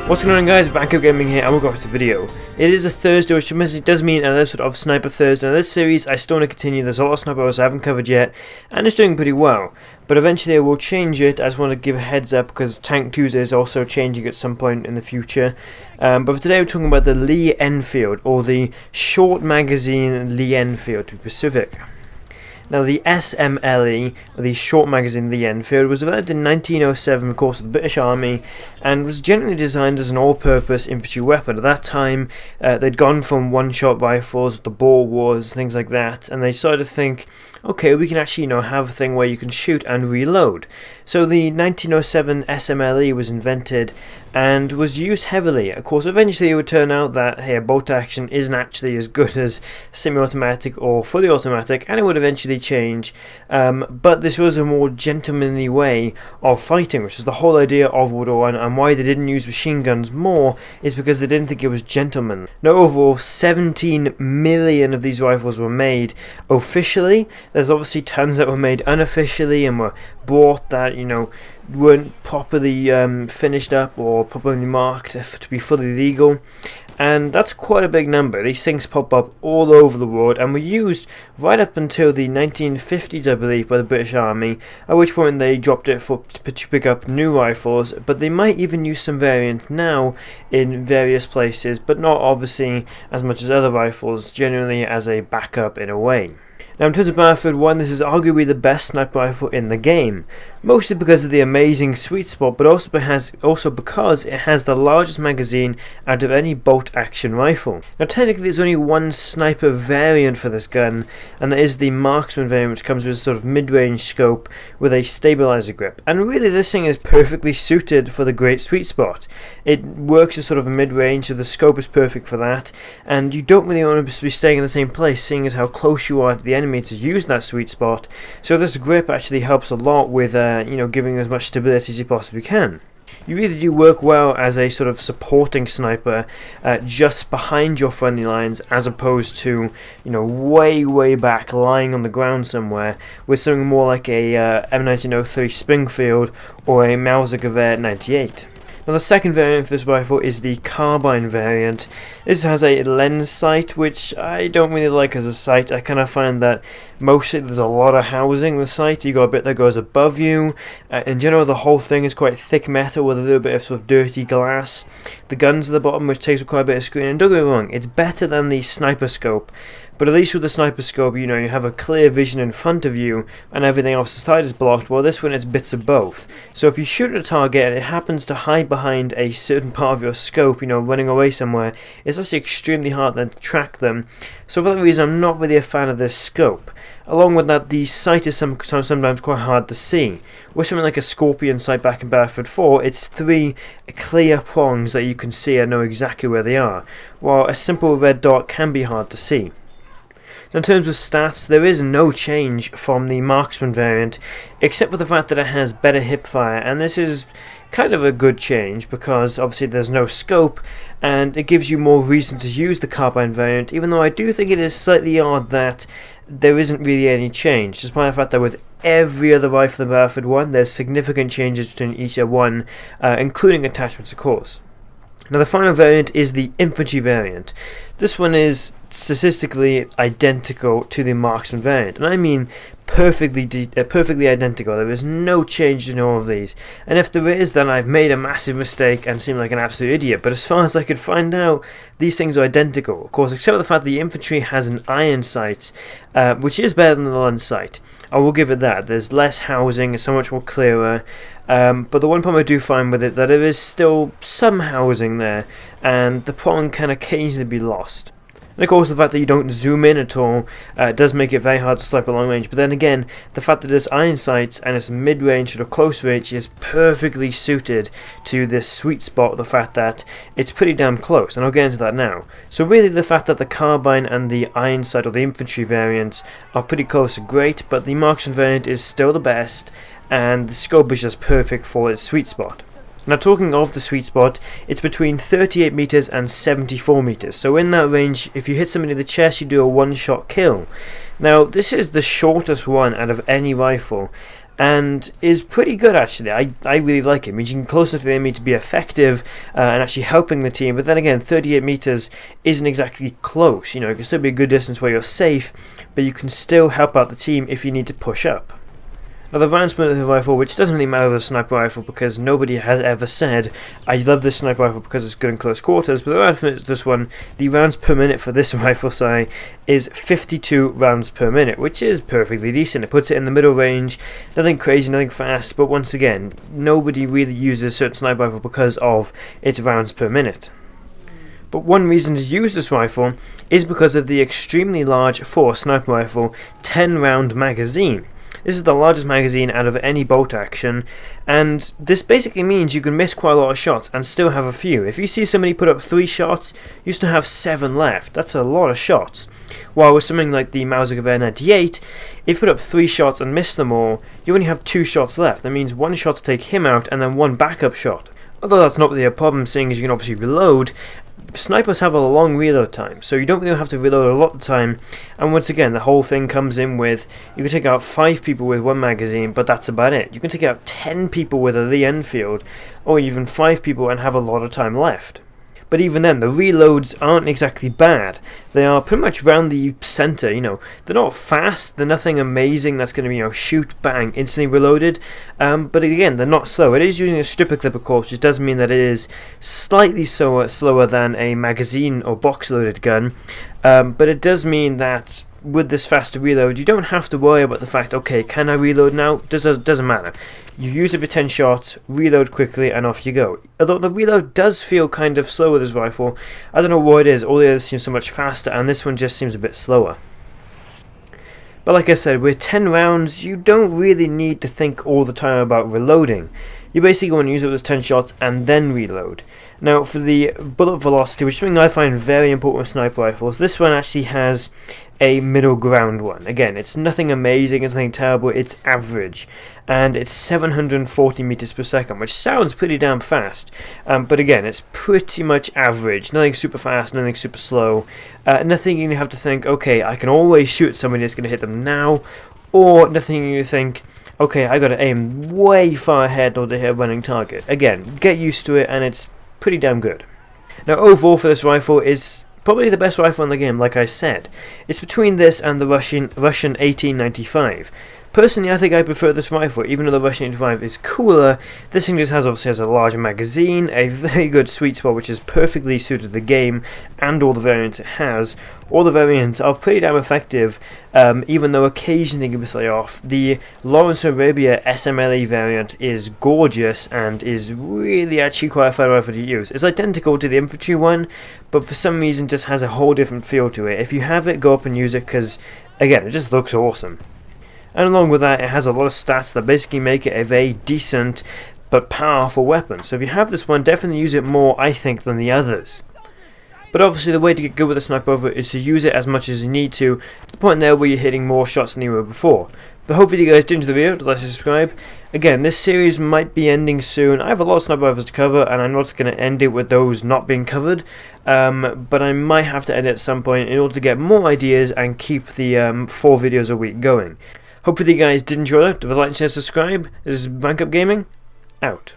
What's going on, guys? Backup Gaming here, and we'll go back to the video. It is a Thursday, which does mean another sort of Sniper Thursday. Now, this series I still want to continue. There's a lot of snipers I haven't covered yet, and it's doing pretty well. But eventually I will change it. I just want to give a heads up because Tank Tuesday is also changing at some point in the future. But for today we're talking about the Lee Enfield, or the short magazine Lee Enfield to be specific. Now, the SMLE, or the short magazine Lee Enfield, was developed in 1907, of course, of the British Army, and was generally designed as an all-purpose infantry weapon. At that time, they'd gone from one-shot rifles, the Boer Wars, things like that, and they started to think, okay, we can actually, have a thing where you can shoot and reload. So the 1907 SMLE was invented and was used heavily. Of course, eventually it would turn out that, hey, a bolt action isn't actually as good as semi-automatic or fully automatic, and it would eventually change. But this was a more gentlemanly way of fighting, which is the whole idea of World War I, and why they didn't use machine guns more is because they didn't think it was gentleman. Now, overall, 17 million of these rifles were made officially. There's obviously tons that were made unofficially and were bought that, weren't properly finished up or properly marked to be fully legal. And that's quite a big number. These things pop up all over the world and were used right up until the 1950s, I believe, by the British Army, at which point they dropped it to pick up new rifles, but they might even use some variants now in various places, but not obviously as much as other rifles, generally as a backup in a way. Now, in terms of Battlefield 1, this is arguably the best sniper rifle in the game, mostly because of the amazing sweet spot, but also because it has the largest magazine out of any bolt-action rifle. Now, technically, there's only one sniper variant for this gun, and that is the marksman variant, which comes with a sort of mid-range scope with a stabilizer grip. And really, this thing is perfectly suited for the great sweet spot. It works as sort of a mid-range, so the scope is perfect for that, and you don't really want to be staying in the same place, seeing as how close you are to the enemy to use that sweet spot. So this grip actually helps a lot with giving as much stability as you possibly can. You really do work well as a sort of supporting sniper just behind your friendly lines, as opposed to way back lying on the ground somewhere with something more like a M1903 Springfield or a Mauser Gewehr 98. Now, the second variant for this rifle is the carbine variant. This has a lens sight, which I don't really like as a sight. I kind of find that mostly there's a lot of housing in the sight. You got a bit that goes above you. In general, the whole thing is quite thick metal with a little bit of sort of dirty glass. The gun's at the bottom, which takes up quite a bit of screen. And don't get me wrong, it's better than the sniper scope. But at least with the sniper scope, you have a clear vision in front of you and everything else aside is blocked. Well, this one is bits of both. So if you shoot at a target and it happens to hide behind a certain part of your scope, running away somewhere, it's actually extremely hard then to track them. So for that reason, I'm not really a fan of this scope. Along with that, the sight is sometimes quite hard to see. With something like a Scorpion sight back in Battlefield 4, it's 3 clear prongs that you can see and know exactly where they are, while a simple red dot can be hard to see. Now, in terms of stats, there is no change from the marksman variant, except for the fact that it has better hipfire, and this is kind of a good change because obviously there's no scope and it gives you more reason to use the carbine variant, even though I do think it is slightly odd that there isn't really any change, despite the fact that with every other rifle in Battlefield 1 there's significant changes between each one, including attachments, of course. Now, the final variant is the infantry variant. This one is statistically identical to the marksman variant, and I mean perfectly identical. There is no change in all of these, and if there is, then I've made a massive mistake and seem like an absolute idiot. But as far as I could find out, these things are identical, of course, except for the fact that the infantry has an iron sight, which is better than the lens sight. I will give it that. There's less housing, it's so much more clearer, but the one problem I do find with it that there is still some housing there, and the prong can occasionally be lost. And of course, the fact that you don't zoom in at all does make it very hard to snipe at long range. But then again, the fact that it's iron sights and it's mid-range or close range is perfectly suited to this sweet spot, the fact that it's pretty damn close, and I'll get into that now. So really, the fact that the carbine and the iron sight, or the infantry variants, are pretty close are great, but the marksman variant is still the best, and the scope is just perfect for its sweet spot. Now, talking of the sweet spot, it's between 38 meters and 74 meters. So in that range, if you hit somebody in the chest, you do a one-shot kill. Now, this is the shortest one out of any rifle, and is pretty good actually. I really like it. It means you can close enough to the enemy to be effective and actually helping the team, but then again 38 meters isn't exactly close. You know, it can still be a good distance where you're safe, but you can still help out the team if you need to push up. Now the rounds per minute rifle, which doesn't really matter with a sniper rifle because nobody has ever said I love this sniper rifle because it's good in close quarters, but the rounds per minute this one, the rounds per minute for this rifle size is 52 rounds per minute, which is perfectly decent. It puts it in the middle range, nothing crazy, nothing fast, but once again, nobody really uses a certain sniper rifle because of its rounds per minute. But one reason to use this rifle is because of the extremely large for a sniper rifle 10 round magazine. This is the largest magazine out of any bolt action, and this basically means you can miss quite a lot of shots and still have a few. If you see somebody put up 3 shots, you still have 7 left. That's a lot of shots. While with something like the Mauser Gewehr 98, if you put up 3 shots and miss them all, you only have 2 shots left. That means 1 shot to take him out and then 1 backup shot. Although that's not really a problem, seeing as you can obviously reload, snipers have a long reload time, so you don't really have to reload a lot of the time, and once again the whole thing comes in with you can take out 5 people with 1 magazine, but that's about it. You can take out 10 people with the Enfield, or even 5 people and have a lot of time left. But even then, the reloads aren't exactly bad. They are pretty much round the center, you know. They're not fast, they're nothing amazing that's going to be, you know, shoot, bang, instantly reloaded. But again, they're not slow. It is using a stripper clip, of course, which does mean that it is slightly slower than a magazine or box-loaded gun. But it does mean that with this faster reload, you don't have to worry about the fact, okay, can I reload now? Doesn't matter. You use it for 10 shots, reload quickly, and off you go. Although the reload does feel kind of slow with this rifle. I don't know what it is, all the others seem so much faster, and this one just seems a bit slower. But like I said, with 10 rounds, you don't really need to think all the time about reloading. You basically want to use it with 10 shots and then reload. Now for the bullet velocity, which is something I find very important with sniper rifles, this one actually has a middle ground one. Again, it's nothing amazing, it's nothing terrible, it's average. And it's 740 meters per second, which sounds pretty damn fast. But again, it's pretty much average. Nothing super fast, nothing super slow. Nothing you have to think, okay, I can always shoot somebody that's going to hit them now. Or nothing you think, okay, I got to aim way far ahead or to hit a running target. Again, get used to it, and it's pretty damn good. Now overall for this rifle is probably the best rifle in the game, like I said. It's between this and the Russian 1895. Personally, I think I prefer this rifle, even though the Russian 85 is cooler. This thing just obviously has a larger magazine, a very good sweet spot which is perfectly suited to the game, and all the variants it has. All the variants are pretty damn effective, even though occasionally they can be slightly off. The Lawrence Arabia SMLE variant is gorgeous and is really actually quite a fun rifle to use. It's identical to the infantry one, but for some reason just has a whole different feel to it. If you have it, go up and use it because, again, it just looks awesome. And along with that, it has a lot of stats that basically make it a very decent but powerful weapon. So if you have this one, definitely use it more, I think, than the others. But obviously the way to get good with a sniper rifle is to use it as much as you need to the point there where you're hitting more shots than you were before. But hopefully you guys did enjoy the video, like and subscribe. Again, this series might be ending soon. I have a lot of sniper rifles to cover, and I'm not going to end it with those not being covered. But I might have to end it at some point in order to get more ideas and keep the 4 videos a week going. Hopefully you guys did enjoy it. If you'd like to subscribe, this is Rank Up Gaming, out.